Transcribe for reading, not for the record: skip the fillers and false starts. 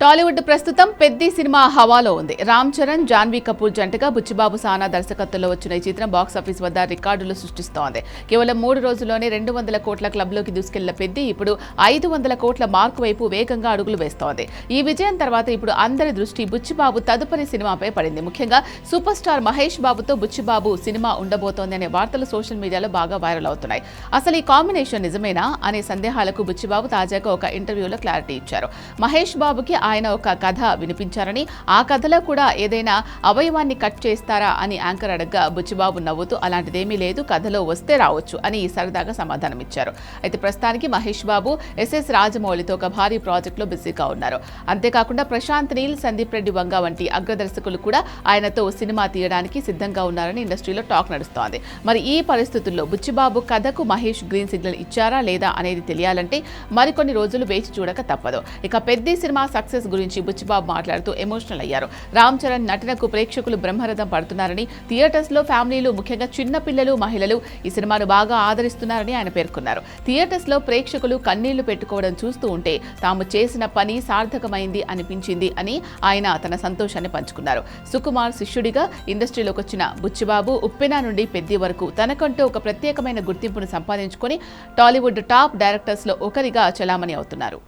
టాలీవుడ్ ప్రస్తుతం పెద్ది సినిమా హవాలో ఉంది. రామ్ చరణ్, జాన్వీ కపూర్ జంటగా బుచ్చిబాబు సానా దర్శకత్వంలో వచ్చిన ఈ చిత్రం బాక్సాఫీస్ వద్ద రికార్డులు సృష్టిస్తోంది. కేవలం 3 రోజుల్లోనే 200 కోట్ల క్లబ్లోకి దూసుకెళ్లిన పెద్ది ఇప్పుడు 500 కోట్ల మార్కు వైపు వేగంగా అడుగులు వేస్తోంది. ఈ విజయం తర్వాత ఇప్పుడు అందరి దృష్టి బుచ్చిబాబు తదుపరి సినిమాపై పడింది. ముఖ్యంగా సూపర్ స్టార్ మహేష్ బాబుతో బుచ్చిబాబు సినిమా ఉండబోతోంది అనే వార్తలు సోషల్ మీడియాలో బాగా వైరల్ అవుతున్నాయి. అసలు ఈ కాంబినేషన్ నిజమేనా అనే సందేహాలకు బుచ్చిబాబు తాజాగా ఒక ఇంటర్వ్యూలో క్లారిటీ ఇచ్చారు. మహేష్ బాబుకి ఆయన ఒక కథ వినిపించారని, ఆ కథలో కూడా ఏదైనా అవయవాన్ని కట్ చేస్తారా అని యాంకర్ అడగ్గా బుచ్చిబాబు నవ్వుతూ అలాంటిదేమీ లేదు, కథలో వస్తే రావచ్చు అని సరదాగా సమాధానం ఇచ్చారు. అయితే ప్రస్తుతానికి మహేష్ బాబు ఎస్ఎస్ రాజమౌళితో ఒక భారీ ప్రాజెక్టులో బిజీగా ఉన్నారు. అంతేకాకుండా ప్రశాంత్ నీల్, సందీప్ రెడ్డి వంగ వంటి అగ్రదర్శకులు కూడా ఆయనతో సినిమా తీయడానికి సిద్ధంగా ఉన్నారని ఇండస్ట్రీలో టాక్ నడుస్తోంది. మరి ఈ పరిస్థితుల్లో బుచ్చిబాబు కథకు మహేష్ గ్రీన్ సిగ్నల్ ఇచ్చారా లేదా అనేది తెలియాలంటే మరికొన్ని రోజులు వేచి చూడక తప్పదు. ఇక పెద్ది సినిమా సక్సెస్ గురించి బుచ్చిబాబు మాట్లాడుతూ ఎమోషనల్ అయ్యారు. రామ్ చరణ్ నటనకు ప్రేక్షకులు బ్రహ్మరథం పడుతున్నారని, థియేటర్స్ లో ఫ్యామిలీలు ముఖ్యంగా చిన్న పిల్లలు, మహిళలు ఈ సినిమాను బాగా ఆదరిస్తున్నారని ఆయన పేర్కొన్నారు. థియేటర్స్ లో ప్రేక్షకులు కన్నీళ్లు పెట్టుకోవడం చూస్తూ ఉంటే తాము చేసిన పని సార్థకమైంది అనిపించింది అని ఆయన తన సంతోషాన్ని పంచుకున్నారు. సుకుమార్ శిష్యుడిగా ఇండస్ట్రీలోకి వచ్చిన బుచ్చిబాబు ఉప్పెన నుండి పెద్ది వరకు తనకంటూ ఒక ప్రత్యేకమైన గుర్తింపును సంపాదించుకొని టాలీవుడ్ టాప్ డైరెక్టర్స్ లో ఒకరిగా చలామణి అవుతున్నారు.